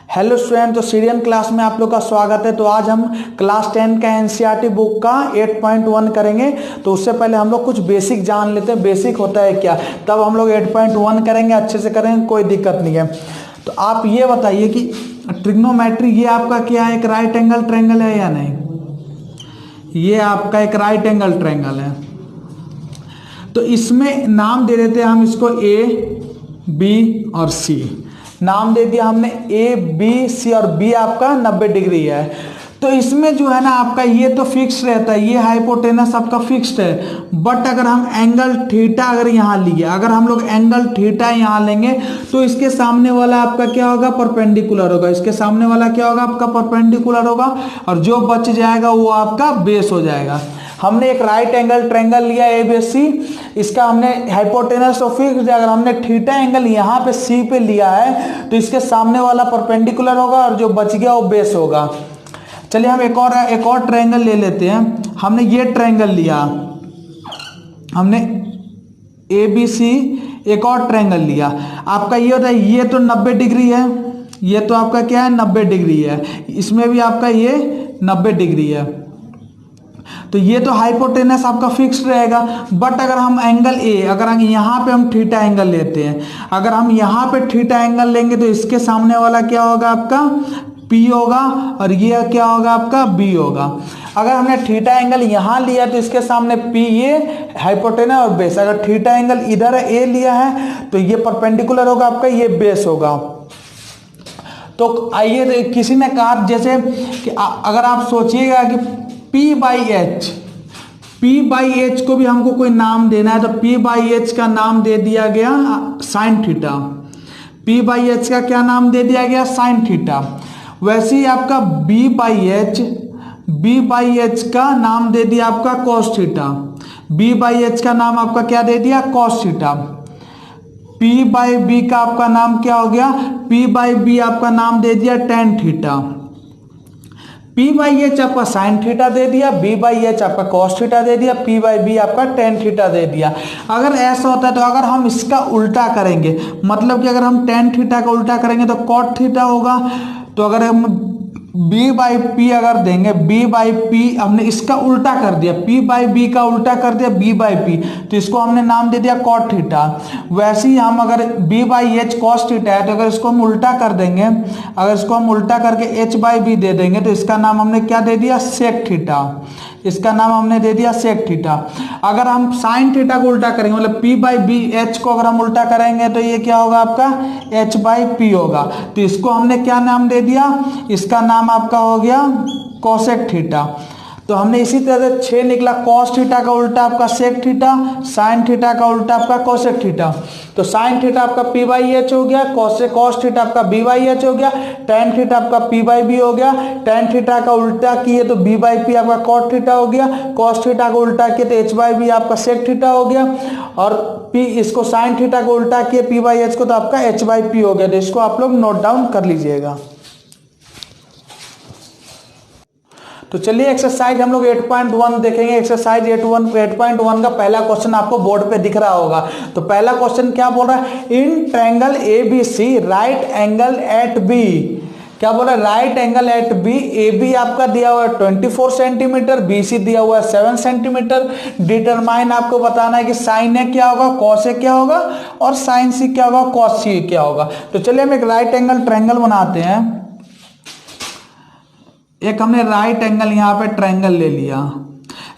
Hello student, तो Syrian class में आप लोग का स्वागत है। तो आज हम क्लास 10 का एनसीईआरटी बुक का 8.1 करेंगे। तो उससे पहले हम लोग कुछ बेसिक जान लेते हैं, बेसिक होता है क्या, तब हम लोग 8.1 करेंगे, अच्छे से करेंगे, कोई दिक्कत नहीं है। तो आप ये बताइए कि ट्रिग्नोमेट्री ये आपका क्या है, एक राइट एंगल ट्रायंगल है या नहीं? ये आपका एक राइट एंगल ट्रायंगल है। तो इसमें नाम दे देते हैं हम इसको ए, बी और सी। नाम दे दिया हमने ए, बी, सी और बी आपका 90 डिग्री है। तो इसमें जो है ना आपका ये तो फिक्स रहता है, ये हाइपोटेनस आपका फिक्स्ड है। बट अगर हम एंगल थीटा अगर यहाँ लिए, अगर हम लोग एंगल थीटा यहाँ लेंगे तो इसके सामने वाला आपका क्या होगा, परपेंडिकुलर होगा। इसके सामने वाला क्या होगा आपका, परपेंडिकुलर होगा, और जो बच जाएगा वो आपका बेस हो जाएगा। हमने एक राइट एंगल ट्रायंगल लिया ए बी सी, इसका हमने हाइपोटेनस तो फिक्स है। अगर हमने थीटा एंगल यहाँ पे सी पे लिया है तो इसके सामने वाला परपेंडिकुलर होगा और जो बच गया वो बेस होगा। चलिए हम एक और ट्रायंगल ले लेते हैं। हमने ये ट्रायंगल लिया, हमने ए बी सी, एक और ट्रायंगल लिया। आपका ये होता है, ये तो 90 डिग्री है, ये तो आपका क्या है 90 डिग्री है, इसमें भी आपका ये 90 डिग्री है। तो ये तो हाइपोटेनस आपका फिक्स्ड रहेगा। बट अगर हम एंगल ए, अगर हम यहाँ पे हम थीटा एंगल लेते हैं, अगर हम यहाँ पे थीटा एंगल लेंगे तो इसके सामने वाला क्या होगा आपका P होगा, और ये क्या होगा आपका B होगा। अगर हमने थीटा एंगल यहाँ लिया तो इसके सामने P, ये हाइपोटेनस और बेस। अगर थीटा एंगल इधर A लिया है तो ये परपेंडिकुलर होगा आपका, ये बेस होगा। तो आइए, किसी ने कहा जैसे कि अगर आप सोचिएगा कि P बाई एच को भी हमको कोई नाम देना है, तो P बाई एच का नाम दे दिया गया sine theta. P by H का क्या नाम दे दिया गया, साइन थीटा। वैसे ही आपका B बाई एच का नाम दे दिया आपका cos theta. B by H का नाम आपका क्या दे दिया, cos theta. P by B का आपका नाम क्या हो गया, P बाई बी आपका नाम दे दिया tan theta. P by H आपका साइन थीटा दे दिया, B बाई एच आपका कॉस थीटा दे दिया, P बाई बी आपका टेन थीटा दे दिया। अगर ऐसा होता है तो अगर हम इसका उल्टा करेंगे, मतलब कि अगर हम टेन थीटा का उल्टा करेंगे तो कॉट थीटा होगा। तो अगर हम B बाई पी अगर देंगे, B बाई पी हमने इसका उल्टा कर दिया, P बाई बी का उल्टा कर दिया B बाई पी, तो इसको हमने नाम दे दिया कॉट थीटा। वैसे ही हम अगर B by H cos theta है तो अगर इसको हम उल्टा कर देंगे, अगर इसको हम उल्टा करके H बाई बी दे देंगे तो इसका नाम हमने क्या दे दिया, सेक थीटा। इसका नाम हमने दे दिया सेक थीटा। अगर हम साइन थीटा को उल्टा करेंगे, मतलब P बाई बी एच को अगर हम उल्टा करेंगे तो ये क्या होगा आपका H बाई पी होगा। तो इसको हमने क्या नाम दे दिया, इसका नाम आपका हो गया कोसेक थीटा। तो हमने इसी तरह से 6 निकला, कॉस थीटा का उल्टा आपका सेक थीटा, साइन थीटा का उल्टा आपका कोसेक थीटा। तो साइन थीटा आपका P बाई एच हो गया, कॉस थीटा आपका B बाई एच हो गया, टेन थीटा आपका P बाई बी हो गया। टेन थीटा का उल्टा किए तो B बाई पी आपका कॉट थीटा हो गया, कॉस थीटा को उल्टा किए तो H बाई बी आपका सेक थीटा हो गया, और P इसको साइन थीटा को उल्टा किए P बाई एच को तो आपका H बाई पी हो गया। तो इसको आप लोग नोट डाउन कर लीजिएगा। तो चलिए एक्सरसाइज हम लोग 8.1 देखेंगे। एक्सरसाइज 8.1 का पहला क्वेश्चन आपको बोर्ड पे दिख रहा होगा। तो पहला क्वेश्चन क्या बोल रहा है, in triangle A B C right angle at B, क्या बोल रहा है, right angle at B. A B आपका दिया हुआ है 24 सेंटीमीटर, बी सी दिया हुआ है 7 सेंटीमीटर। डिटरमाइन आपको बताना है कि साइन ए क्या होगा, कॉस ए क्या होगा, और साइन सी क्या होगा, कॉस सी क्या होगा। तो चलिए हम एक राइट एंगल ट्रायंगल बनाते हैं। एक हमने राइट एंगल यहाँ पे ट्रायंगल ले लिया,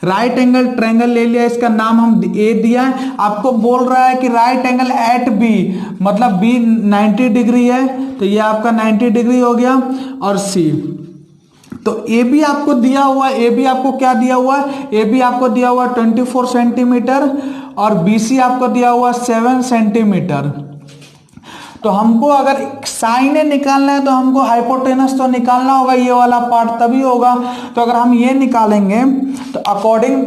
राइट एंगल ट्रायंगल ले लिया, इसका नाम हम ए दिया है। आपको बोल रहा है कि राइट एंगल एट बी, मतलब बी 90 डिग्री है, तो ये आपका 90 डिग्री हो गया। और सी, तो ए बी आपको दिया हुआ है, ए बी आपको क्या दिया हुआ है, ए बी आपको दिया हुआ 24 सेंटीमीटर, और बी सी आपको दिया हुआ 7 सेंटीमीटर। तो हमको अगर साइन ए निकालना है तो हमको हाइपोटेनस तो निकालना होगा, ये वाला पार्ट तभी होगा। तो अगर हम ये निकालेंगे तो according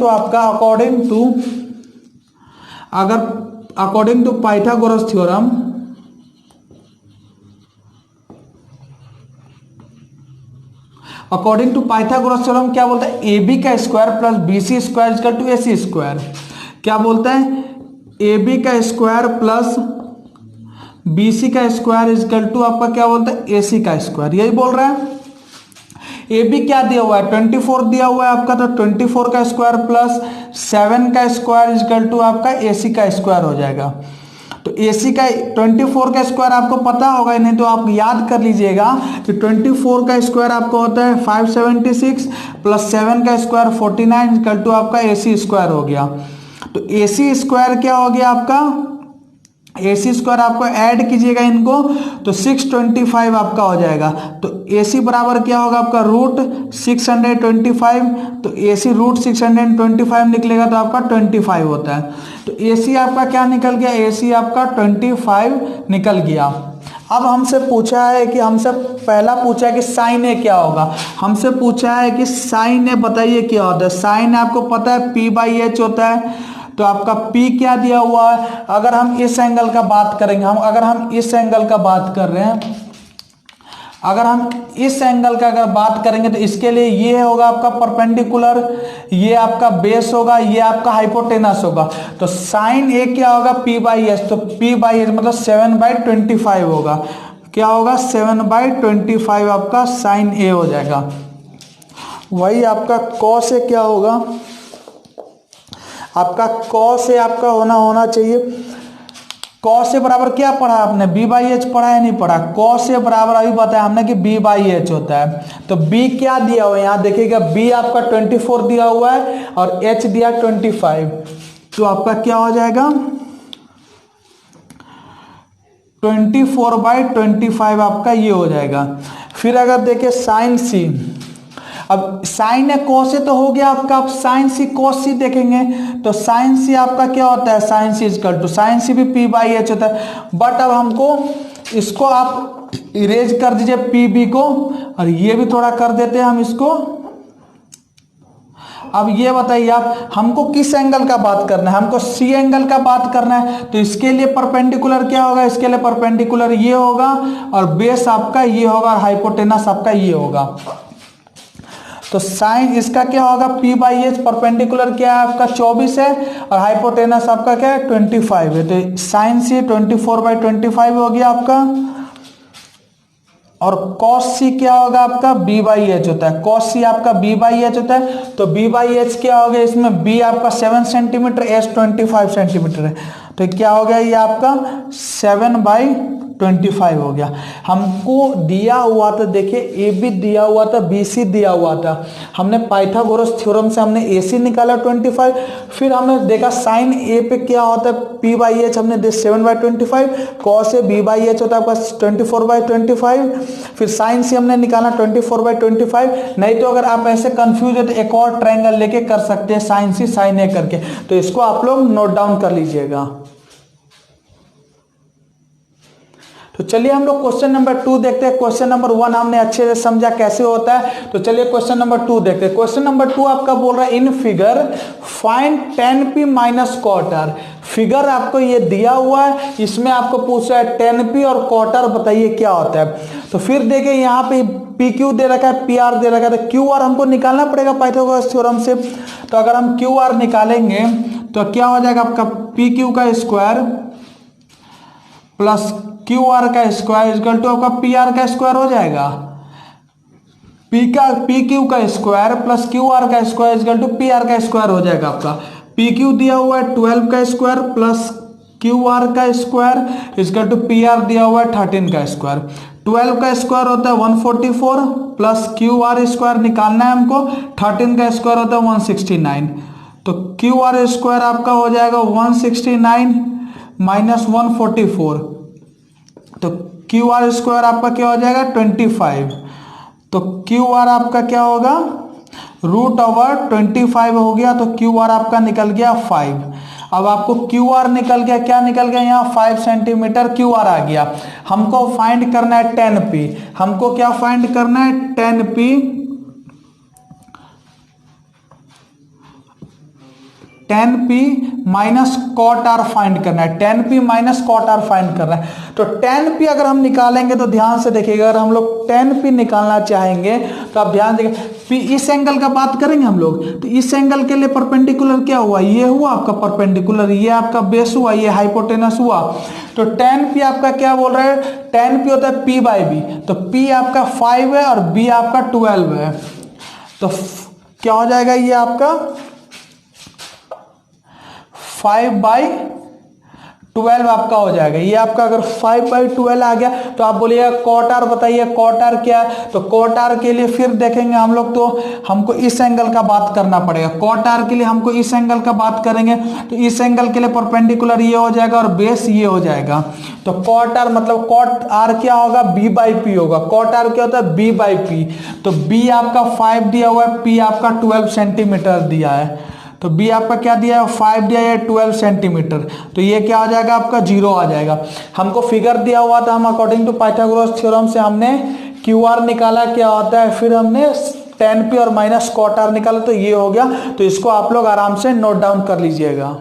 to Pythagoras theorem, according to Pythagoras theorem क्या बोलता है, ए बी का square plus B C square equal to A C square. क्या बोलता है, ए बी का स्क्वायर प्लस BC का स्क्वायर इजकल टू आपका क्या बोलता है AC का स्क्वायर, यही बोल रहा है। AB क्या दिया हुआ है 24 दिया हुआ है आपका, तो 24 का स्क्वायर प्लस 7 का स्क्वायर इजकल टू आपका AC का स्क्वायर हो जाएगा। तो AC का 24 का स्क्वायर आपको पता होगा, नहीं तो आप याद कर लीजिएगा कि 24 का स्क्वायर आपको होता है 576 प्लस 7 का स्क्वायर 49 इजकल टू आपका AC स्क्वायर हो गया। तो AC स्क्वायर क्या हो गया आपका, AC स्क्वायर आपको ऐड कीजिएगा इनको तो 625 आपका हो जाएगा। तो AC बराबर क्या होगा आपका रूट 625, तो AC रूट 625 निकलेगा तो आपका 25 होता है। तो AC आपका क्या निकल गया, AC आपका 25 निकल गया। अब हमसे पूछा है कि हमसे पहला पूछा है कि साइन ए क्या होगा, हमसे पूछा है कि साइन ए बताइए क्या होता है। साइन आपको पता है P/H होता है, तो आपका P क्या दिया हुआ है। अगर हम इस एंगल का बात करेंगे, अगर हम इस एंगल का बात कर रहे हैं, अगर हम इस एंगल का अगर बात करेंगे तो इसके लिए ये होगा आपका परपेंडिकुलर, ये आपका बेस होगा, ये आपका हाइपोटेनस होगा। तो साइन ए क्या होगा P/H, तो P/H मतलब 7/25 होगा। क्या होगा 7/25 आपका साइन ए हो जाएगा। वही आपका कॉस ए क्या होगा, आपका कॉस ए आपका होना चाहिए। कॉस ए बराबर क्या पढ़ा आपने, B/H पढ़ा है नहीं पढ़ा। कॉस ए बराबर अभी बताया हमने कि B/H होता है। तो B क्या दिया हुआ है यहाँ देखिएगा, B आपका 24 दिया हुआ है और H दिया 25, तो आपका क्या हो जाएगा 24/25 आपका ये हो जाएगा। फिर अगर देखें साइन सी, अब साइन ए कॉस ए तो हो गया आपका, अब साइन सी कॉस सी देखेंगे तो साइन सी आपका क्या होता है, sine c is equal to sine c भी P/H होता है। बट अब हमको इसको आप इरेज कर दीजिए PB को, और ये भी थोड़ा कर देते हैं हम इसको। अब ये बताइए आप हमको किस एंगल का बात करना है, हमको C एंगल का बात करना है। तो इसके लिए परपेंडिकुलर क्या होगा, इसके लिए परपेंडिकुलर ये होगा और बेस आपका ये होगा और हाइपोटेनस आपका ये होगा। तो साइन इसका क्या होगा P/H, परपेंडिकुलर क्या है आपका 24 है और हाइपोटेनस आपका क्या है 25 है। तो साइन सी 24/25 हो गया आपका। और कॉस सी क्या होगा आपका B/H होता है, कॉस सी आपका B/H होता है। तो B/H क्या हो गया, इसमें B आपका 7 सेंटीमीटर, H 25 सेंटीमीटर है, तो क्या हो गया ये आपका 7/25 हो गया। हमको दिया हुआ था देखिए AB दिया हुआ था, BC दिया हुआ था, हमने पाइथागोरस थ्योरम से हमने AC निकाला 25, फिर हमने देखा साइन A पे क्या होता है P/H हमने 7/25, कॉस ए B/H होता है आपका 24/25, फिर साइन C हमने निकाला 24/25। नहीं तो अगर आप ऐसे कंफ्यूज है तो एक और ट्रायंगल लेके कर सकते हैं साइन C साइन A करके, तो इसको आप लोग नोट डाउन कर लीजिएगा। तो चलिए हम लोग क्वेश्चन नंबर 2 देखते हैं। क्वेश्चन नंबर 1 हमने अच्छे से समझा कैसे होता है, तो चलिए क्वेश्चन नंबर 2 देखते हैं। क्वेश्चन नंबर 2 आपका बोल रहा है in figure find 10p minus quarter. Figure आपको ये दिया हुआ है, इसमें आपको पूछा है 10p और क्वार्टर बताइए क्या होता है। तो फिर देखिए यहाँ पे PQ दे रखा है, PR दे रखा है, तो QR हमको निकालना पड़ेगा पाइथागोरस थ्योरम से। तो अगर हम QR निकालेंगे तो क्या हो जाएगा आपका PQ का स्क्वायर प्लस QR का स्क्वायर इक्वल टू आपका PR का स्क्वायर हो जाएगा। PQ का स्क्वायर प्लस QR का स्क्वायर इक्वल टू PR का स्क्वायर हो जाएगा आपका। PQ दिया हुआ है 12 का स्क्वायर प्लस QR का स्क्वायर इक्वल टू PR दिया हुआ है 13 का स्क्वायर। 12 का स्क्वायर होता है 144 प्लस QR स्क्वायर निकालना है हमको, 13 का स्क्वायर होता है 169। तो QR स्क्वायर आपका हो जाएगा 169 माइनस 144, तो QR स्क्वायर आपका क्या हो जाएगा 25। तो QR आपका क्या होगा रूट ओवर 25 हो गया, तो QR आपका निकल गया 5। अब आपको QR निकल गया, क्या निकल गया यहाँ 5 सेंटीमीटर QR आ गया। हमको फाइंड करना है 10p, हमको क्या फाइंड करना है 10p। 10p minus cot R find करना है, tan P minus cot R find करना है। तो tan P अगर हम निकालेंगे तो ध्यान से देखिएगा, अगर हम लोग tan P निकालना चाहेंगे तो आप ध्यान देखिए, P इस एंगल का बात करेंगे हम लोग, तो इस एंगल के लिए परपेंडिकुलर क्या हुआ, ये हुआ आपका परपेंडिकुलर, ये आपका बेस हुआ, ये हाइपोटेनस हुआ। तो tan P आपका क्या बोल रहा है, tan P होता है P बाई बी, तो P आपका 5 है और B आपका 12 है, तो क्या हो जाएगा, ये आपका 5/12 आपका हो जाएगा। ये आपका अगर 5/12 आ गया तो आप बोलिएगा कॉट आर बताइए, कॉट आर क्या है, तो कॉट आर के लिए फिर देखेंगे हम लोग, तो हमको इस एंगल का बात करना पड़ेगा। कॉट आर के लिए हमको इस एंगल का बात करेंगे, तो इस एंगल के लिए परपेंडिकुलर ये हो जाएगा और बेस ये हो जाएगा। तो कॉट आर मतलब कॉट आर क्या होगा, B/P होगा। कॉट आर क्या होता है, B/P। तो B आपका 5 दिया हुआ है, P आपका 12 सेंटीमीटर दिया है, तो B आपका क्या दिया है, 5 दिया है, 12 सेंटीमीटर, तो ये क्या हो जाएगा आपका 0 आ जाएगा। हमको फिगर दिया हुआ था, हम अकॉर्डिंग टू पाइथागोरस थ्योरम से हमने QR निकाला क्या होता है, फिर हमने tan P और माइनस कॉट आर निकाला, तो ये हो गया। तो इसको आप लोग आराम से नोट डाउन कर लीजिएगा।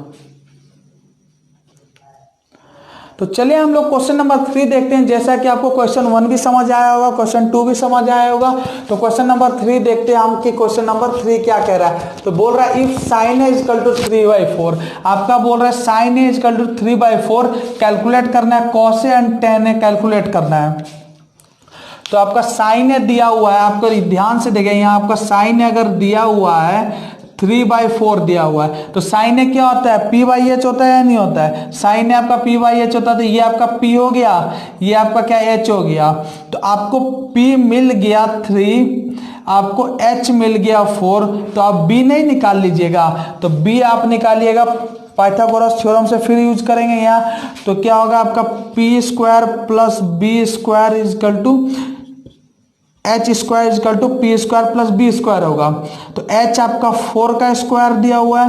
तो चलिए हम लोग क्वेश्चन नंबर 3 देखते हैं। जैसा कि आपको क्वेश्चन 1 भी समझ आया होगा, क्वेश्चन 2 भी समझ आया होगा, तो क्वेश्चन नंबर 3 देखते हैं हम कि क्वेश्चन नंबर 3 क्या कह रहा है। तो बोल रहा है if sin A equal to 3/4, आपका बोल रहा है sin A equal to 3/4 calculate करना है, cos A and tan A calculate करना है। तो आपका sin A दिया हुआ है, आपको ध्यान से देखिए, यहाँ आपका sin A अगर दिया हुआ है 3/4 दिया हुआ है, तो sin A क्या होता है, P/H होता है या नहीं होता है, sin A आपका P/H होता है, तो ये आपका P हो गया, ये आपका क्या H हो गया। तो आपको P मिल गया 3, आपको H मिल गया 4, तो आप B नहीं निकाल लीजिएगा, तो B आप निकालिएगा पाइथागोरस थ्योरम से फिर यूज करेंगे यहाँ। तो क्या होगा आपका P² plus B² equal to H² equal to P² plus B² होगा। तो H आपका 4 का स्क्वायर दिया हुआ है,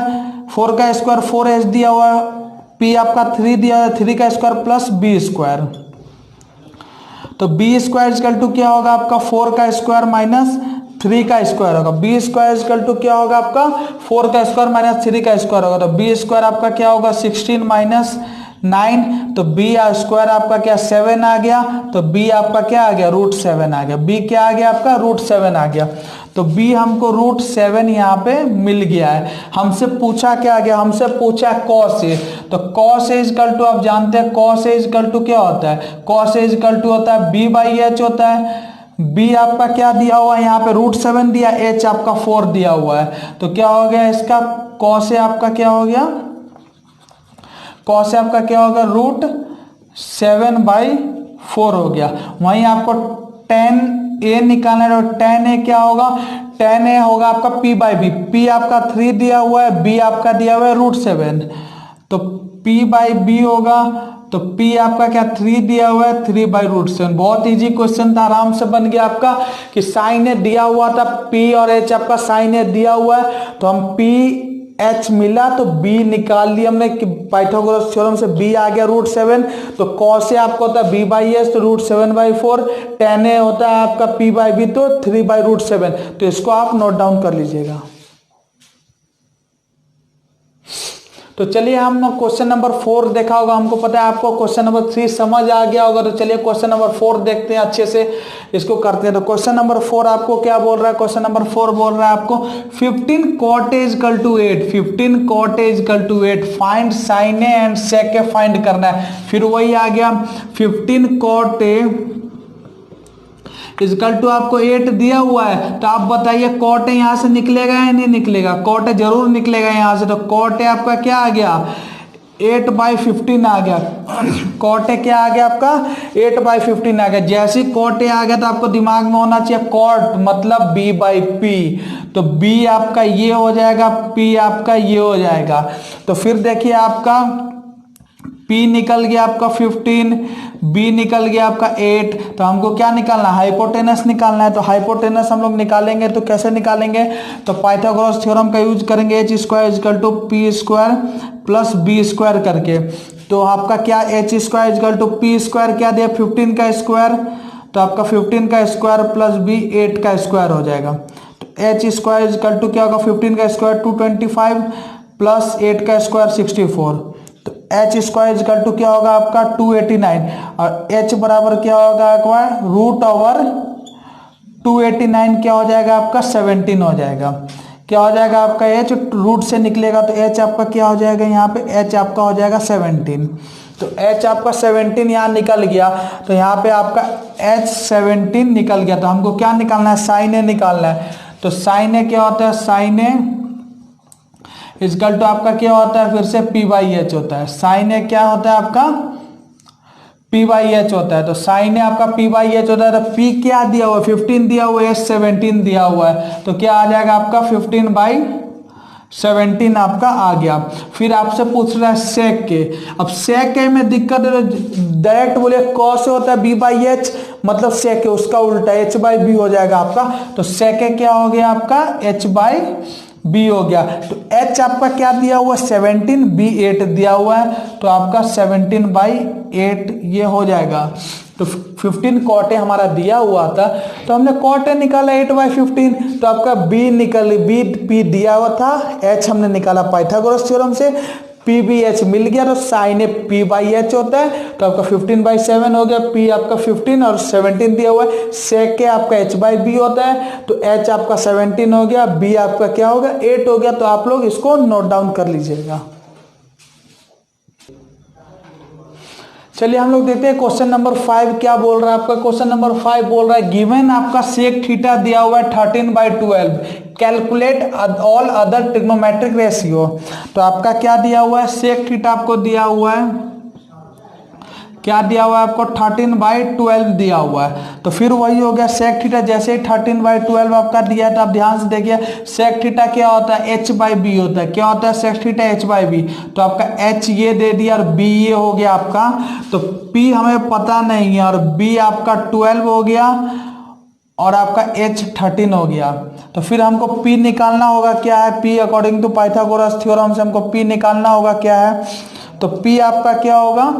4 का स्क्वायर 4H दिया हुआ है, P आपका 3 दिया हुआ है, 3 का स्क्वायर प्लस B²। तो B² इक्वल टू क्या होगा आपका 4 का स्क्वायर माइनस 3 का स्क्वायर होगा। B² इक्वल टू क्या होगा आपका 4 का स्क्वायर माइनस 3 का स्क्वायर होगा। तो B² आपका क्या होगा 16 माइनस 9, तो B² आपका क्या 7 आ गया, तो B आपका क्या आ गया √7 आ गया। B क्या आ गया आपका √7 आ गया। तो B हमको √7 यहाँ पे मिल गया है। हमसे पूछा क्या गया, हमसे पूछा cos A, तो cos A इक्वल टू आप जानते हैं cos A इक्वल टू क्या होता है, cos A इक्वल टू होता है B/H होता है। B आपका क्या दिया हुआ है यहाँ पे √7 दिया, H आपका 4 दिया हुआ है, तो क्या हो गया इसका cos A आपका क्या हो गया, cos A आपका क्या होगा √7/4 हो गया। वहीं आपको tan A निकालना है, तो tan A क्या होगा, tan A होगा आपका P/B, P आपका 3 दिया हुआ है, B आपका दिया हुआ है √7, तो P/B होगा, तो P आपका क्या 3 दिया हुआ है, 3/√7। बहुत इजी क्वेश्चन था, आराम से बन गया आपका कि sin A दिया हुआ था, P और H आपका sin A दिया हुआ है, तो हम P H मिला तो B निकाल लिया हमने कि पाइथागोरस थ्योरम से B आ गया √7, तो cos A आपका होता है B/H तो √7/4, tan A होता है आपका P/B तो 3/√7। तो इसको आप नोट डाउन कर लीजिएगा। तो चलिए हम क्वेश्चन नंबर 4 देखा होगा, हमको पता है आपको क्वेश्चन नंबर 3 समझ आ गया होगा। तो चलिए क्वेश्चन नंबर 4 देखते हैं, अच्छे से इसको करते हैं। तो क्वेश्चन नंबर 4 आपको क्या बोल रहा है, क्वेश्चन नंबर 4 बोल रहा है आपको 15 cot A equal to 8, 15 cot A equal to 8 find sin A and sec A find करना है। फिर वही आ गया 15 cot A इक्वल टू आपको 8 दिया हुआ है, तो आप बताइए cot A यहाँ से निकलेगा या नहीं निकलेगा, cot A जरूर निकलेगा यहाँ से। तो cot A आपका क्या आ गया 8/15 आ गया, cot A क्या आ गया आपका 8/15 आ गया। जैसे ही cot A आ गया तो आपको दिमाग में होना चाहिए cot मतलब B/P, तो B आपका ये हो जाएगा, P आपका ये हो जाएगा। तो फिर देखिए आपका P निकल गया आपका 15, B निकल गया आपका 8, तो हमको क्या निकालना है, हाइपोटेनस निकालना है। तो हाइपोटेनस हम लोग निकालेंगे, तो कैसे निकालेंगे, तो पाइथागोरस थ्योरम का यूज करेंगे, H² equal to P² plus B² करके। तो आपका क्या H² इक्वल टू P² क्या दिया 15 का स्क्वायर, तो आपका 15 का स्क्वायर प्लस B 8 का स्क्वायर हो जाएगा। तो H² इक्वल टू क्या होगा 15 का स्क्वायर 225 प्लस 8 का स्क्वायर 64, तो एच स्क्वायर इजकल टू क्या होगा आपका 289, और एच बराबर क्या होगा आपका रूट ओवर 289 क्या हो जाएगा आपका 17 हो जाएगा। क्या हो जाएगा आपका एच रूट से निकलेगा तो एच आपका क्या हो जाएगा, यहाँ पे एच आपका हो जाएगा 17, तो एच आपका 17 यहाँ निकल गया, तो यहाँ पे आपका एच 17 निकल गया। तो हमको क्या निकालना है, साइन ए निकालना है। तो साइन ए क्या होता है, साइन ए इजकल टू आपका क्या होता है, फिर से पी बाई एच होता है। साइन ए क्या होता है आपका पी बाई एच होता है, तो साइन ए आपका पी बाई एच होता है। तो पी क्या दिया हुआ है 15 दिया हुआ है, 17 दिया हुआ है, तो क्या आ जाएगा आपका 15/17 आपका आ गया। फिर आपसे पूछ रहा है सेक के, अब सेक के में दिक्कत है, डायरेक्ट बोले कॉस से होता है बी बाई एच, मतलब सेक के उसका उल्टा एच बाई बी हो जाएगा आपका। तो सेक क्या हो गया आपका एच बाई बी हो गया। तो एच आपका क्या दिया हुआ है 17, बी 8 दिया हुआ है, तो आपका 17/8 ये हो जाएगा। तो 15 कॉट ए हमारा दिया हुआ था, तो हमने कॉट ए निकाला 8/15, तो आपका बी निकल बी पी दिया हुआ था, एच हमने निकाला पाइथागोरस थ्योरम से, पी बी एच मिल गया, तो sine A P by H होता है, तो आपका 15/7 हो गया। पी आपका 15 और 17 दिया हुआ है, सेक के आपका एच बाई बी होता है, तो एच आपका 17 हो गया, बी आपका क्या होगा 8 हो गया। तो आप लोग इसको नोट डाउन कर लीजिएगा। चलिए हम लोग देखते हैं क्वेश्चन नंबर 5 क्या बोल रहा है आपका। क्वेश्चन नंबर 5 बोल रहा है गिवन आपका सेक थीटा दिया हुआ है 13/12, calculate all other trigonometric ratio. तो आपका क्या दिया हुआ है, सेक थीटा आपको दिया हुआ है, क्या दिया हुआ है आपको 13/12 दिया हुआ है। तो फिर वही हो गया सेक थीटा, जैसे ही 13/12 आपका दिया है, तो आप ध्यान से देखिए सेक थीटा क्या होता है एच बाई बी होता है। क्या होता है sec theta H by B, तो आपका एच ये दे दिया और बी ये हो गया आपका, तो पी हमें पता नहीं है और बी आपका 12 हो गया और आपका एच 13 हो गया। तो फिर हमको पी निकालना होगा, क्या है P according to Pythagoras theorem से हमको पी निकालना होगा, क्या है, तो पी आपका क्या होगा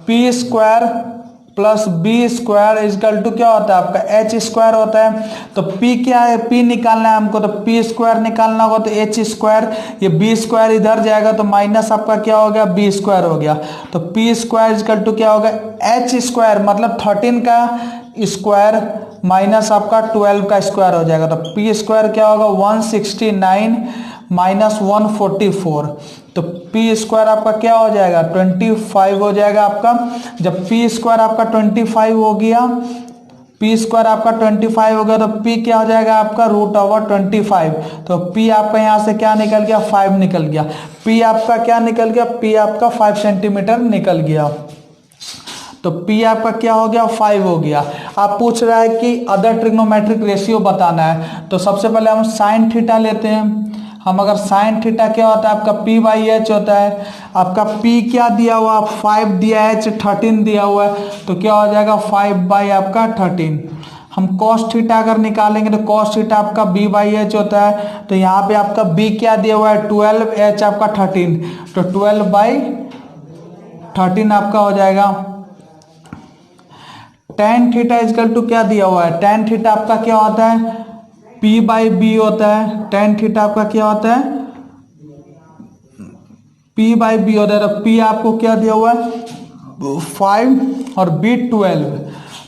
P square plus B square is equal to क्या होता है आपका एच स्क्वायर होता है। तो पी क्या है, पी निकालना है हमको, तो पी स्क्वायर निकालना होगा, तो एच स्क्वायर, ये बी स्क्वायर इधर जाएगा तो माइनस आपका क्या हो गया बी स्क्वायर हो गया। तो पी स्क्वायर इजकल टू क्या होगा एच स्क्वायर, मतलब 13 का स्क्वायर माइनस आपका 12 का स्क्वायर हो जाएगा। तो पी स्क्वायर क्या होगा 169 माइनस 144, तो पी स्क्वायर आपका क्या हो जाएगा 25 हो जाएगा आपका। जब पी स्क्वायर आपका 25 हो गया, पी स्क्वायर आपका 25 हो गया, तो पी क्या हो जाएगा आपका रूट ओवर 25। तो पी आपका यहाँ से क्या निकल गया 5 निकल गया। पी आपका क्या निकल गया, पी आपका 5 सेंटीमीटर निकल गया। तो पी आपका क्या हो गया 5 हो गया। आप पूछ रहा है कि अदर ट्रिग्नोमेट्रिक रेशियो बताना है, तो सबसे पहले हम साइन थीटा लेते हैं। हम अगर साइन थीटा क्या होता है आपका पी बाई एच होता है, आपका पी क्या दिया हुआ 5 दिया है, एच 13 दिया हुआ है, तो क्या हो जाएगा 5 बाई आपका 13। हम कॉस थीटा अगर निकालेंगे तो कॉस थीटा आपका बी बाई एच होता है, तो यहाँ पे आपका बी क्या दिया हुआ है 12, एच आपका 13, तो 12/13 आपका हो जाएगा। टेन थीटा इजकल टू क्या दिया हुआ है, टेन थीटा आपका क्या होता है पी बाई बी होता है। टेन थीटा आपका क्या होता है पी बाई बी होता है। तो पी आपको क्या दिया हुआ है 5 और बी 12,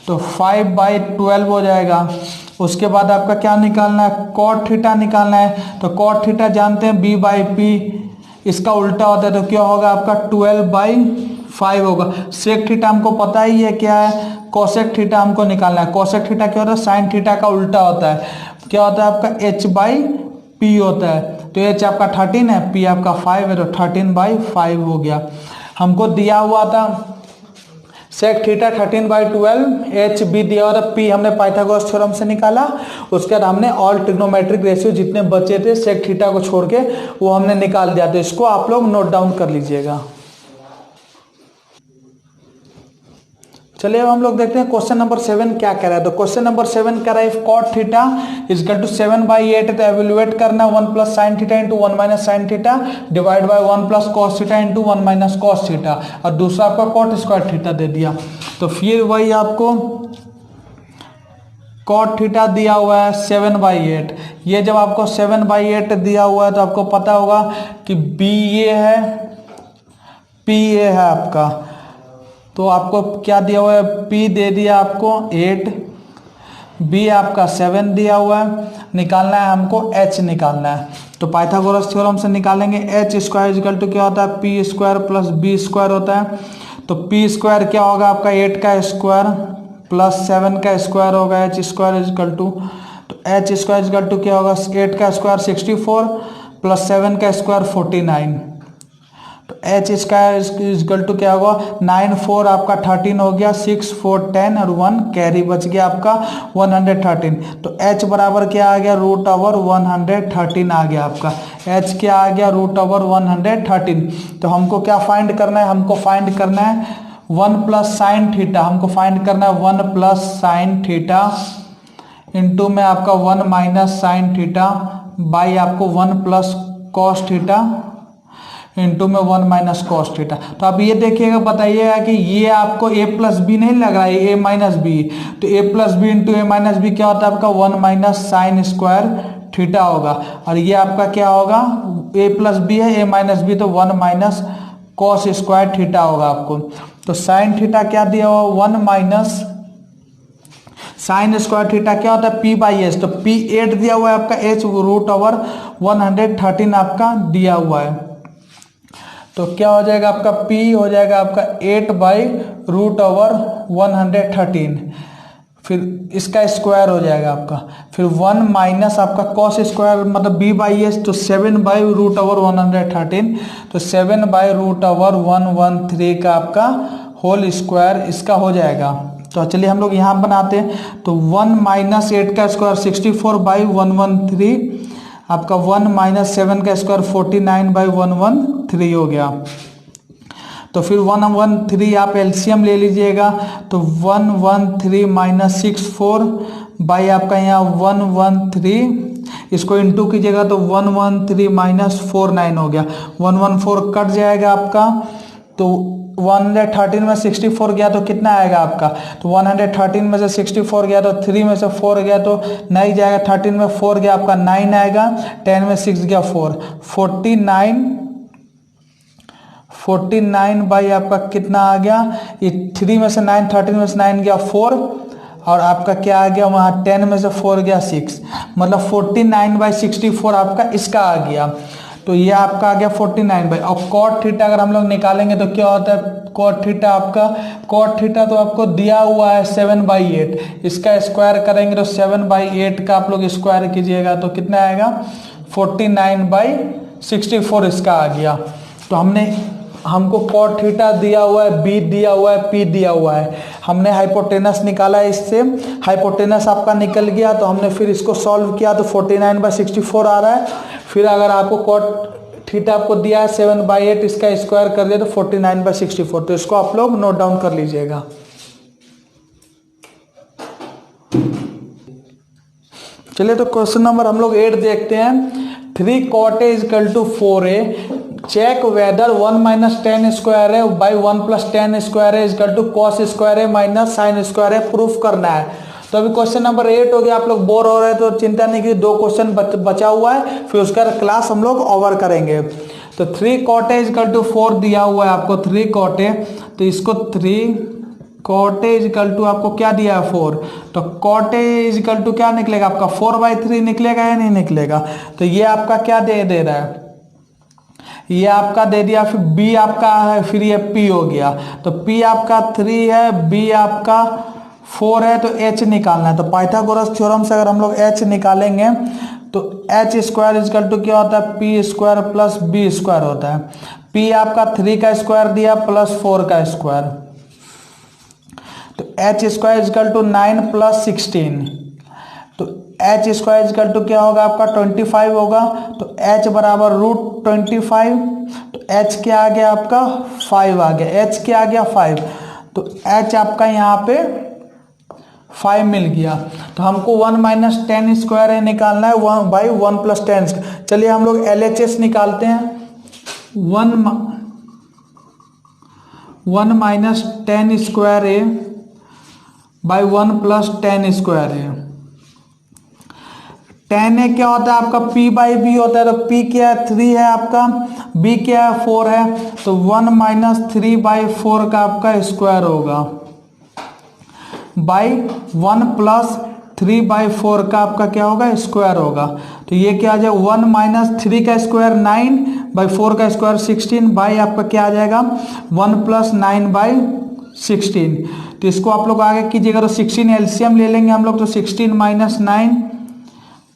तो 5/12 हो जाएगा। उसके बाद आपका क्या निकालना है कॉट थीटा निकालना है। तो कॉट थीटा जानते हैं बी बाई पी, इसका उल्टा होता है, तो क्या होगा आपका 12/5 होगा। सेक थीटा हमको पता ही है क्या है, कोसेक थीटा हमको निकालना है। कोसेक थीटा क्या होता है साइन थीटा का उल्टा होता है। क्या होता है आपका एच बाई पी होता है। तो एच आपका 13 है, पी आपका 5 है, तो 13/5 हो गया। हमको दिया हुआ था सेक थीटा 13/12, एच बी दिया हुआ था, पी हमने पाइथागोरस थ्योरम से निकाला। उसके बाद हमने ऑल ट्रिग्नोमेट्रिक रेशियो जितने बचे थे सेक थीटा को छोड़ के वो हमने निकाल दिया। तो इसको आप लोग नोट डाउन कर लीजिएगा। चलिए अब हम लोग देखते हैं क्वेश्चन नंबर 7 क्या कह रहा है। तो क्वेश्चन नंबर 7 कह रहा है if cot theta is equal to 7/8, तो एवेल्युएट करना 1 plus sine theta into 1 minus sine theta divide by 1 plus cos theta into 1 minus cos theta, और दूसरा आपका कॉट स्क्वायर थीटा दे दिया। तो फिर वही आपको कॉट थीटा दिया हुआ है 7/8। ये जब आपको 7/8 दिया हुआ है तो आपको पता होगा कि बी ये है, पी ये है आपका, तो आपको क्या दिया हुआ है, पी दे दिया आपको 8, बी आपका 7 दिया हुआ है, निकालना है हमको एच निकालना है। तो पाइथागोरस थ्योरम से निकालेंगे एच स्क्वायर इक्वल टू क्या होता है, P square plus B square होता है। तो पी स्क्वायर क्या होगा आपका 8 का स्क्वायर प्लस 7 का स्क्वायर होगा, एच स्क्वायर इक्वल टू, तो एच स्क्वायर इक्वल टू क्या होगा 8 का स्क्वायर 64 प्लस 7 का स्क्वायर 49। तो एच स्क्वायर इक्वल टू क्या होगा 9 4 आपका 13 हो गया, 6 4 10 और 1 कैरी बच गया आपका 113। तो एच बराबर क्या आ गया √113 आ गया आपका, एच क्या आ गया √113। तो हमको क्या फाइंड करना है, हमको फाइंड करना है 1 प्लस साइन थीटा, हमको फाइंड करना है 1 प्लस साइन थीटा इंटू में आपका 1 माइनस साइन थीटा बाई आपको 1 प्लस कॉस थीटा इंटू में 1 माइनस कॉस थीटा। तो आप ये देखिएगा, बताइएगा कि ये आपको a प्लस बी नहीं लग रहा है, a माइनस बी, तो a plus B into A minus B क्या होता है आपका 1 माइनस साइन स्क्वायर थीटा होगा, और ये आपका क्या होगा a प्लस बी है, a माइनस बी, तो 1 माइनस कॉस स्क्वायर थीटा होगा आपको। तो साइन थीटा क्या दिया हुआ 1 माइनस साइन स्क्वायर थीटा क्या होता है p बाई एच, तो p 8 दिया हुआ है आपका, h √113 आपका दिया हुआ है। तो क्या हो जाएगा आपका p हो जाएगा आपका 8/√113, फिर इसका स्क्वायर हो जाएगा आपका, फिर 1 माइनस आपका कॉस स्क्वायर मतलब b बाई एच, तो 7/√113, तो 7/√113 का आपका होल स्क्वायर इसका हो जाएगा। तो चलिए हम लोग यहाँ बनाते हैं, तो 1 माइनस 8 का स्क्वायर 64/113 आपका 1 माइनस 7 का स्क्वायर 49/113 हो गया। तो फिर 113 आप एलसीएम ले लीजिएगा, तो 113 माइनस 64 बाई आपका यहाँ 113, इसको इंटू कीजिएगा तो 113 माइनस 49 हो गया, 114 कट जाएगा आपका, तो 113 में 64 गया तो कितना आएगा आपका, तो 113 में से 64 गया तो 3 में से 4 गया तो नहीं जाएगा, 13 में 4 गया आपका 9 आएगा, 10 में 6 गया 4, 49 बाई आपका कितना आ गया, ये 3 में से 9, 13 में से 9 गया 4, और आपका क्या आ गया वहाँ 10 में से 4 गया 6, मतलब 49/64 आपका इसका आ गया। तो ये आपका आ गया 49 और कॉट थीटा अगर हम लोग निकालेंगे तो क्या होता है, कॉट थीटा आपका, कॉट थीटा तो आपको दिया हुआ है 7/8, इसका स्क्वायर करेंगे तो 7/8 का आप लोग स्क्वायर कीजिएगा तो कितना आएगा 49/64 इसका आ गया। तो हमको कॉट थीटा दिया हुआ है, बी दिया हुआ है, पी दिया हुआ है, हमने हाइपोटेनस निकाला है, इससे हाइपोटेनस आपका निकल गया, तो हमने फिर इसको सॉल्व किया तो 49/64 आ रहा है। फिर अगर आपको कॉट थीटा आपको दिया है 7/8, इसका स्क्वायर कर दिया तो 49/64, तो इसको आप लोग नोट डाउन कर लीजिएगा। चलिए तो क्वेश्चन नंबर हम लोग 8 देखते हैं। 3 cot A equal to 4A, check whether 1 minus tan square है बाई 1 प्लस टेन स्क्वायर है इक्वल टू कॉस स्क्वायर है माइनस साइन स्क्वायर है, प्रूफ करना है। तो अभी क्वेश्चन नंबर 8 हो गया, आप लोग बोर हो रहे हैं तो चिंता नहीं की, 2 क्वेश्चन बचा हुआ है, फिर उसका क्लास हम लोग ओवर करेंगे। तो 3 cot A इक्वल टू 4 दिया हुआ है आपको, 3 cot A, तो इसको 3 cot A इक्वल टू आपको क्या दिया है 4, तो cot A इक्वल टू क्या निकलेगा आपका 4/3 निकलेगा या नहीं निकलेगा। तो ये आपका क्या दे रहा है, ये आपका दे दिया, फिर b आपका है, फिर ये p हो गया, तो p आपका 3 है, b आपका 4 है, तो h निकालना है। तो पाइथागोरस थ्योरम से अगर हम लोग h निकालेंगे तो h स्क्वायर इक्वल टू क्या होता है p square plus b square होता है। p आपका 3 का स्क्वायर दिया प्लस 4 का स्क्वायर, तो h square equal to 9 plus 16, तो h स्क्वायर इक्वल टू क्या होगा आपका 25 होगा, तो h बराबर √25, तो h क्या आ गया आपका 5 आ गया, h क्या आ गया 5, तो h आपका यहाँ पे 5 मिल गया। तो हमको 1 माइनस टेन स्क्वायर है निकालना है 1/1 प्लस 10। चलिए हम लोग LHS निकालते हैं, 1 माइनस टेन स्क्वायर है बाई 1 प्लस टेन स्क्वायर है, tan a क्या होता है आपका p बाई बी होता है, तो p क्या है 3 है आपका, b क्या है 4 है, तो 1 माइनस 3/4 का आपका स्क्वायर होगा बाई 1 प्लस 3/4 का आपका क्या होगा स्क्वायर होगा। तो ये क्या आ जाएगा 1 माइनस 3 का स्क्वायर 9/4 का स्क्वायर 16 बाई आपका क्या आ जाएगा 1 प्लस 9/16। तो इसको आप लोग आगे कीजिएगा तो 16 एलसीएम ले लेंगे हम लोग, तो 16 माइनस 9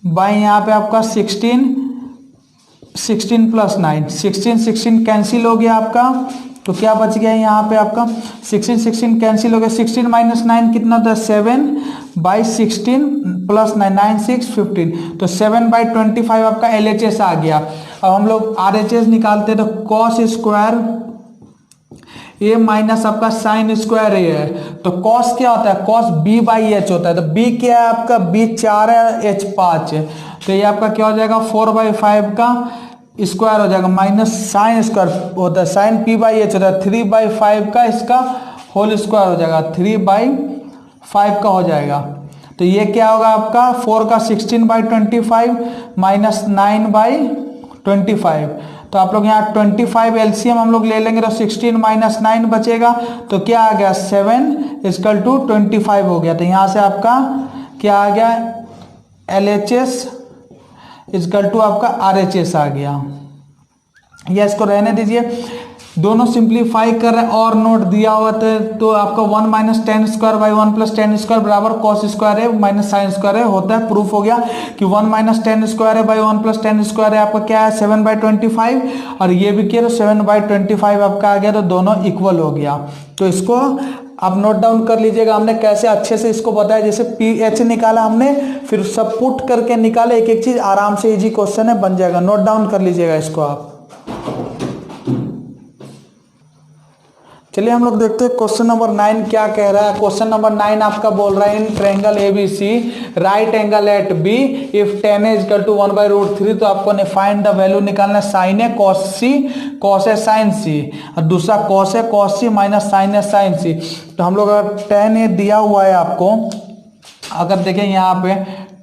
बाई यहाँ पे आपका 16 प्लस 9, 16 कैंसिल हो गया आपका, तो क्या बच गया यहाँ पे आपका 16 कैंसिल हो गया, 16 माइनस 9 कितना होता है 7/16 प्लस 9 9 6 15, तो 7/25 आपका LHS आ गया। अब हम लोग RHS निकालते हैं, तो कॉस स्क्वायर ए माइनस आपका साइन स्क्वायर ए है, तो कॉस क्या होता है कॉस b/h होता है, तो b क्या है आपका b 4 है h 5 है, तो ये आपका क्या हो जाएगा 4/5 का स्क्वायर हो जाएगा माइनस साइन स्क्वायर होता है साइन p/h होता है 3/5 का इसका होल स्क्वायर हो जाएगा 3/5 का हो जाएगा। तो ये क्या होगा आपका 4 का 16/25 माइनस 9/25, तो आप लोग यहाँ 25 एलसीएम हम लोग ले लेंगे, तो 16 माइनस 9 बचेगा, तो क्या आ गया 7/25 हो गया। तो यहाँ से आपका क्या आ गया LHS = आपका RHS आ गया। या इसको रहने दीजिए, दोनों सिंप्लीफाई कर रहे हैं और नोट दिया हुआ था, तो आपका 1 minus tan square by 1 plus tan square बराबर कॉस स्क्वायर है माइनस साइन स्क्वायर है होता है। प्रूफ हो गया कि 1 माइनस टेन स्क्वायर है बाई 1 प्लस टेन स्क्वायर है आपका क्या है 7/25, और ये भी किया तो 7/25 आपका आ गया, तो दोनों इक्वल हो गया। तो इसको आप नोट डाउन कर लीजिएगा, हमने कैसे अच्छे से इसको बताया, जैसे PH निकाला हमने, फिर सब पुट करके निकाले एक एक चीज, आराम से इजी क्वेश्चन है बन जाएगा। नोट डाउन कर लीजिएगा इसको आप। चलिए हम लोग देखते हैं क्वेश्चन नंबर 9 क्या कह रहा है। क्वेश्चन नंबर 9 आपका बोल रहा है in triangle ABC right angle at B if tan A = 1/√3, तो आपको ने फाइंड द वैल्यू निकालना है sin A cos C cos A sin C, और दूसरा cos A cos C minus sin A sin C। तो हम लोग अगर tan A दिया हुआ है आपको, अगर देखें यहाँ पे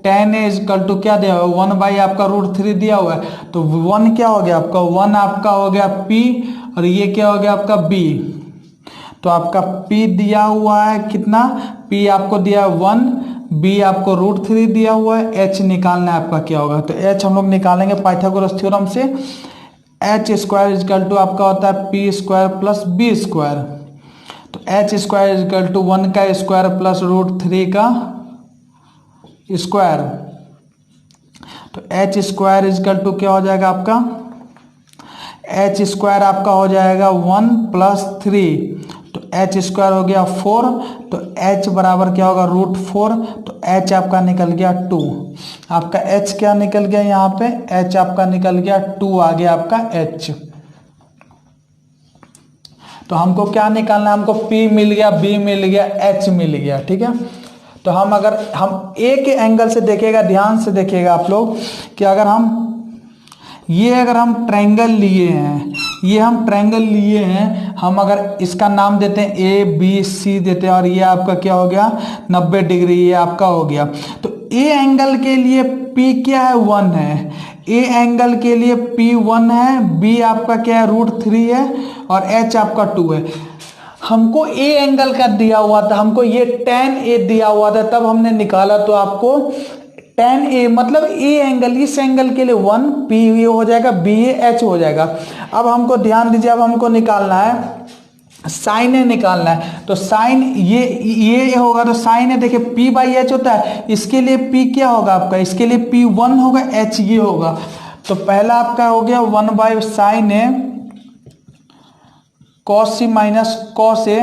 tan A = क्या दिया हुआ है 1 आपका √3 दिया हुआ है, तो 1 क्या हो गया आपका 1 आपका हो गया P, और ये क्या हो गया आपका B, तो आपका P दिया हुआ है कितना, P आपको दिया है 1, B आपको √3 दिया हुआ है, H निकालना है आपका क्या होगा, तो H हम लोग निकालेंगे पाइथागोरस थ्योरम से। H स्क्वायर = आपका होता है P square plus B square, तो H स्क्वायर = 1 का स्क्वायर प्लस √3 का स्क्वायर, तो H स्क्वायर = क्या हो जाएगा आपका H स्क्वायर आपका हो जाएगा 1 + 3, तो H स्क्वायर हो गया 4, तो H बराबर क्या होगा √4, तो H आपका निकल गया 2, आपका H क्या निकल गया यहाँ पे H आपका निकल गया 2 आ गया आपका H। तो हमको क्या निकालना है, हमको P मिल गया, B मिल गया, H मिल गया, ठीक है। तो हम अगर हम एक एंगल से देखेगा, ध्यान से देखिएगा आप लोग कि अगर हम अगर हम ट्रायंगल लिए हैं, ये हम ट्रायंगल लिए हैं, हम अगर इसका नाम देते हैं ABC देते हैं, और ये आपका क्या हो गया 90 डिग्री, ये आपका हो गया। तो A एंगल के लिए P क्या है 1 है, A एंगल के लिए P 1 है, B आपका क्या है √3 है, और H आपका 2 है। हमको A एंगल का दिया हुआ था, हमको ये tan A दिया हुआ था, तब हमने निकाला, तो आपको tan A मतलब A एंगल, इस एंगल के लिए 1 P ये हो जाएगा, BA H हो जाएगा। अब हमको ध्यान दीजिए, अब हमको निकालना है साइन ए निकालना है, तो साइन ये होगा, तो साइन ए देखिए P/H होता है, इसके लिए P क्या होगा आपका, इसके लिए P 1 होगा, H ये होगा। तो पहला आपका हो गया 1/sin A cos C minus cos A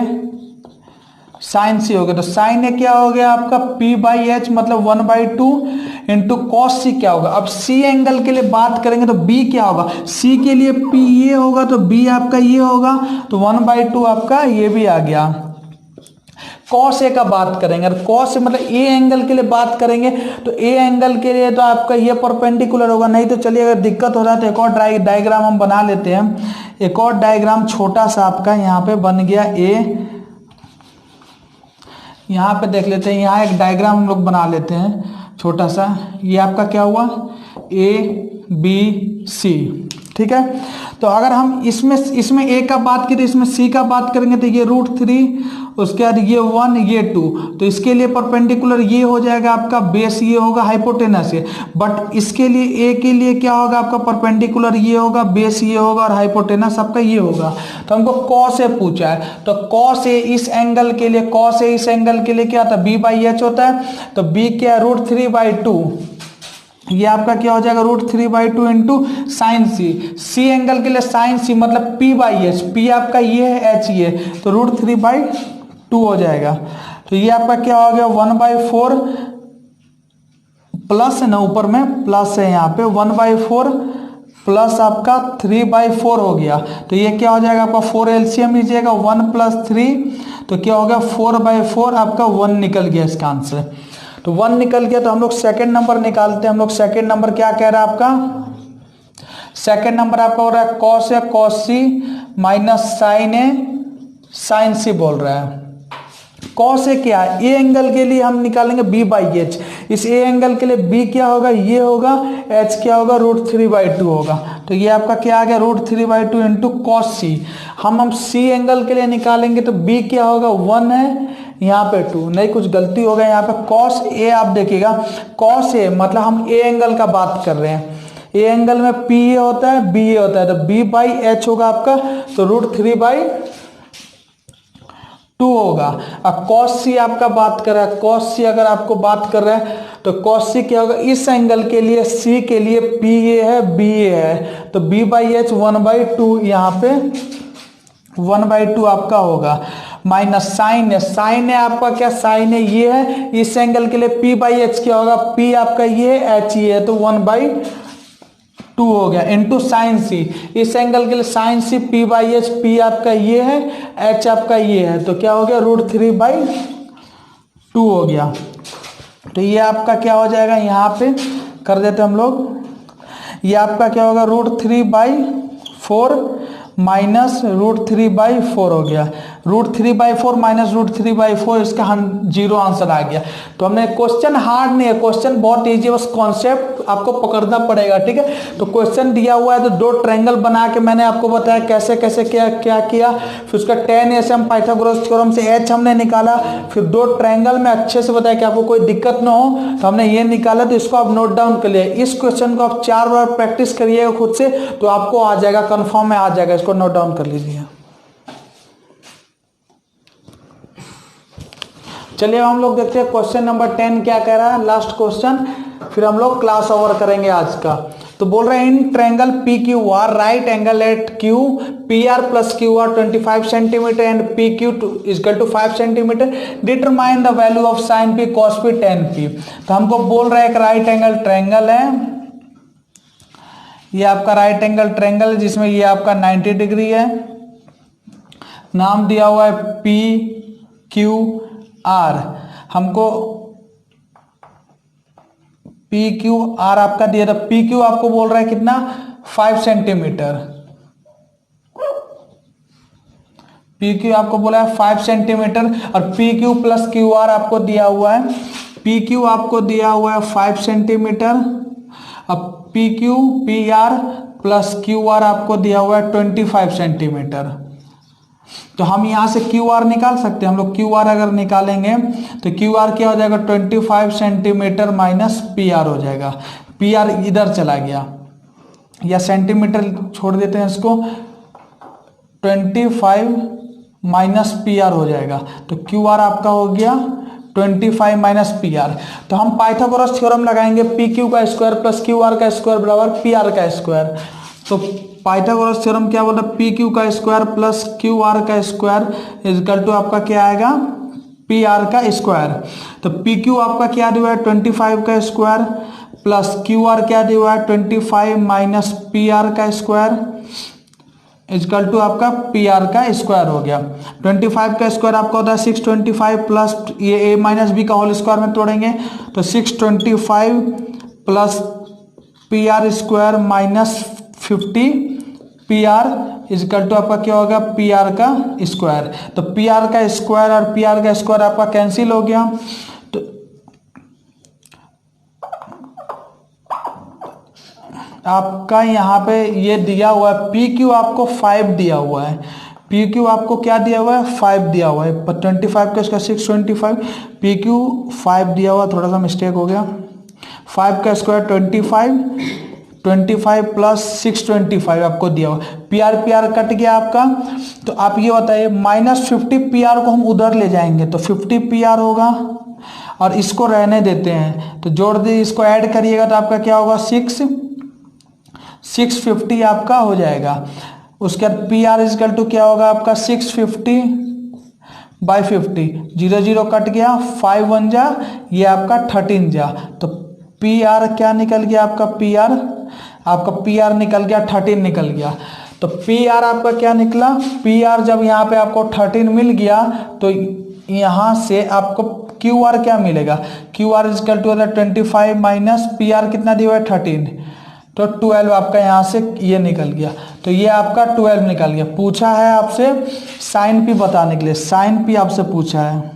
sine C हो गया, तो साइन ए क्या हो गया आपका P/H मतलब 1/2 इंटू cos C क्या होगा। अब C एंगल के लिए बात करेंगे तो B क्या होगा, C के लिए P ये होगा, तो B आपका ये होगा, तो 1/2 आपका ये भी आ गया। cos A का बात करेंगे, अगर cos मतलब A एंगल के लिए बात करेंगे, तो A एंगल के लिए तो आपका ये परपेंडिकुलर होगा, नहीं तो चलिए अगर दिक्कत हो रहा है तो एक और डायग्राम हम बना लेते हैं। एक और डायग्राम छोटा सा आपका यहाँ पे बन गया A, यहाँ पे देख लेते हैं, यहाँ एक डायग्राम हम लोग बना लेते हैं छोटा सा, ये आपका क्या हुआ ए बी सी, ठीक है। तो अगर हम इसमें ए का बात करें, इसमें सी का बात करेंगे तो ये √3, उसके बाद ये 1 ये 2, तो इसके लिए परपेंडिकुलर ये हो जाएगा आपका बेस, ये होगा हाइपोटेनस है। बट इसके लिए ए के लिए क्या होगा आपका परपेंडिकुलर ये होगा, बेस ये होगा और हाइपोटेनस आपका ये होगा। तो हमको कॉस ए पूछा है, तो कॉस ए इस एंगल के लिए, कॉस ए इस एंगल के लिए क्या होता है b/h होता है। तो b क्या है √3/2, ये आपका क्या हो जाएगा √3/2 इंटू साइन सी एंगल के लिए साइन सी मतलब p/h, p आपका ये है, h ये, तो √3/2 हो जाएगा। तो ये आपका क्या हो गया 1/4 प्लस है ना, ऊपर में प्लस है यहाँ पे 1/4 प्लस आपका 3/4 हो गया। तो ये क्या हो जाएगा आपका 4 एलसीएम लीजिएगा 1 + 3, तो क्या हो गया 4/4 आपका 1 निकल गया इसका आंसर। तो 1 निकल गया। तो हम लोग सेकंड नंबर निकालते हैं। हम लोग सेकंड नंबर क्या कह रहा है आपका, सेकंड नंबर आपका हो रहा है कॉस है कॉस सी माइनस साइन है साइन सी बोल रहा है। कॉस ए क्या है, ए एंगल के लिए हम निकालेंगे b/h, इस ए एंगल के लिए b क्या होगा ये होगा, h क्या होगा √3/2 होगा। तो ये आपका क्या आ गया √3/2 इंटू कॉस सी। हम c एंगल के लिए निकालेंगे तो b क्या होगा 1 है, यहाँ पे 2 नहीं, कुछ गलती हो गया यहाँ पे। कॉस ए आप देखिएगा, कॉस ए मतलब हम ए एंगल का बात कर रहे हैं, ए एंगल में पी ए होता है बी ए होता है, तो b/h होगा आपका, तो √3/2 होगा। अब कॉस सी आपका बात कर रहा है, कॉस सी अगर आपको बात कर रहा है तो कॉस सी क्या होगा, इस एंगल के लिए सी के लिए पी ए है बी ए है, तो b/h 1/2 यहाँ पे 1/2 आपका होगा। माइनस साइन है, साइन है आपका क्या, साइन है ये है, इस एंगल के लिए p/h क्या होगा, p आपका ये है h ये है, तो 1/2 हो गया इंटू साइन सी, इस एंगल के लिए साइन सी p/h, p आपका ये है h आपका ये है, तो क्या हो गया √3/2 हो गया। तो ये आपका क्या हो जाएगा, यहाँ पे कर देते हम लोग, ये आपका क्या होगा √3/4 माइनस √3/4 हो गया, √3/4 माइनस √3/4, इसका हम 0 आंसर आ गया। तो हमने क्वेश्चन हार्ड नहीं है, क्वेश्चन बहुत इजी है, बस कॉन्सेप्ट आपको पकड़ना पड़ेगा, ठीक है। तो क्वेश्चन दिया हुआ है तो 2 ट्रायंगल बना के मैंने आपको बताया कैसे कैसे क्या किया, फिर उसका tan ए से हम पाइथागोरस थ्योरम से h हमने निकाला, फिर 2 ट्रायंगल में अच्छे से बताया कि आपको कोई दिक्कत ना हो, तो हमने ये निकाला। तो इसको आप नोट डाउन कर लिए, इस क्वेश्चन को आप 4 बार प्रैक्टिस करिएगा खुद से, तो आपको आ जाएगा, कंफर्म में आ जाएगा। इसको नोट डाउन कर लीजिए। चलिए हम लोग देखते हैं क्वेश्चन नंबर 10 क्या कह रहा है, लास्ट क्वेश्चन, फिर हम लोग क्लास ओवर करेंगे आज का। तो बोल रहे हैं in triangle PQR right angle at Q PR + QR 25 centimetre and PQ = 5 centimetre, determine the value of sin P cos P tan P। तो हमको बोल रहा है एक राइट एंगल ट्रायंगल है, ये आपका राइट एंगल ट्रायंगल है जिसमें ये आपका 90 डिग्री है, नाम दिया हुआ है PQR, हमको PQR आपका दिया था, PQ आपको बोल रहा है कितना 5 सेंटीमीटर, PQ आपको बोला है 5 सेंटीमीटर, और PQ + QR आपको दिया हुआ है, PQ आपको दिया हुआ है 5 सेंटीमीटर, अब PQ PR + QR आपको दिया हुआ है 25 सेंटीमीटर। तो हम यहाँ से QR निकाल सकते हैं, हम लोग QR अगर निकालेंगे तो QR क्या हो जाएगा 25 सेंटीमीटर माइनस PR हो जाएगा, PR इधर चला गया, या सेंटीमीटर छोड़ देते हैं इसको, 25 माइनस PR हो जाएगा, तो QR आपका हो गया 25 माइनस PR। तो हम पाइथागोरस थ्योरम लगाएंगे, PQ का स्क्वायर + QR का स्क्वायर बराबर PR का स्क्वायर। तो पाइथागोरस थ्योरम क्या बोल रहा है, PQ का स्क्वायर + QR का स्क्वायर = आपका क्या आएगा PR का स्क्वायर। तो PQ आपका क्या दिया हुआ है 25 का स्क्वायर प्लस QR क्या दिया हुआ है 25 माइनस PR का स्क्वायर = आपका PR का स्क्वायर हो गया। 25 का स्क्वायर आपका होता है 625 प्लस ये a - b का होल स्क्वायर में तोड़ेंगे तो 625 plus PR square minus 50 PR = आपका क्या होगा PR का स्क्वायर। तो PR का स्क्वायर और PR का स्क्वायर आपका कैंसिल हो गया, आपका यहाँ पे ये दिया हुआ है पी क्यू आपको 5 दिया हुआ है, पी क्यू आपको क्या दिया हुआ है 5 दिया हुआ है, 25 का इसका 625, पी क्यू 5 दिया हुआ, थोड़ा सा मिस्टेक हो गया, 5 का स्क्वायर 25 प्लस 625 आपको दिया हुआ, पी आर कट गया आपका। तो आप ये बताइए -50 पी आर को हम उधर ले जाएंगे तो 50 पी आर होगा, और इसको रहने देते हैं तो जोड़ दे, इसको ऐड करिएगा तो आपका क्या होगा 650 आपका हो जाएगा। उसके बाद पी आर इजकल टू क्या होगा आपका 650/50, 0 0 कट गया, 5 1 जा, ये आपका 13 जा, तो पी आर क्या निकल गया आपका पी आर निकल गया 13 निकल गया। तो पी आर आपका क्या निकला, पी आर जब यहाँ पे आपको 13 मिल गया तो यहाँ से आपको क्यू आर क्या मिलेगा, Q R is equal to 25 minus P R कितना दिया हुआ है 13, तो 12 आपका यहाँ से ये निकल गया, तो ये आपका 12 निकल गया। पूछा है आपसे साइन पी बताने के लिए, साइन पी आपसे पूछा है,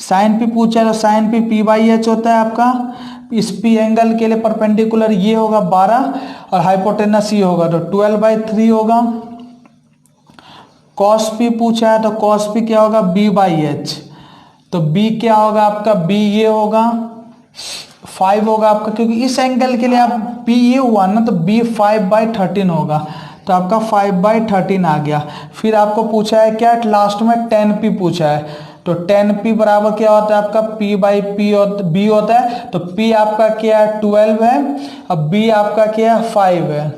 साइन पी पूछा है तो साइन पी p/h होता है आपका, इस पी एंगल के लिए परपेंडिकुलर ये होगा 12 और हाइपोटेनस ये होगा तो 12/3 होगा। कॉस पी पूछा है तो कॉस पी क्या होगा b/h, तो b क्या होगा आपका b ये होगा 5 होगा आपका, क्योंकि इस एंगल के लिए आप p ये हुआ ना तो b 5/13 होगा, तो आपका 5/13 आ गया। फिर आपको पूछा है क्या लास्ट में 10p पूछा है, तो 10p बराबर क्या होता है आपका p/b होता है, तो p आपका क्या है 12 है, अब b आपका क्या है 5 है,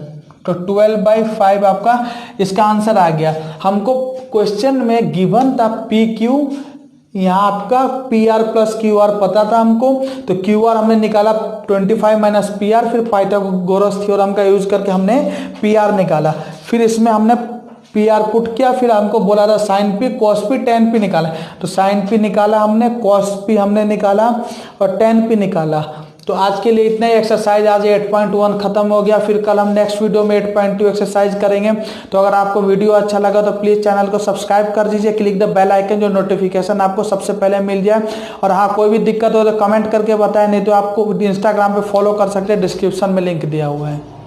तो 12/5 आपका इसका आंसर आ गया। हमको क्वेश्चन में गिवन था पी क्यू, यहाँ आपका P R plus Q R पता था हमको, तो क्यू आर हमने निकाला 25 माइनस पी आर, फिर पाइथागोरस थ्योरम का यूज करके हमने पी आर निकाला, फिर इसमें हमने पी आर पुट किया, फिर हमको बोला था sine P cos P tan P निकाला, तो साइन पी निकाला हमने, कॉस पी हमने निकाला और टेन पी निकाला। तो आज के लिए इतना ही एक्सरसाइज, आज 8.1 खत्म हो गया, फिर कल हम नेक्स्ट वीडियो में 8.2 एक्सरसाइज करेंगे। तो अगर आपको वीडियो अच्छा लगा तो प्लीज़ चैनल को सब्सक्राइब कर दीजिए, क्लिक द बेल आइकन, जो नोटिफिकेशन आपको सबसे पहले मिल जाए। और हाँ, कोई भी दिक्कत हो तो कमेंट करके बताएं, नहीं तो आपको इंस्टाग्राम पे फॉलो कर सकते हैं, डिस्क्रिप्शन में लिंक दिया हुआ है।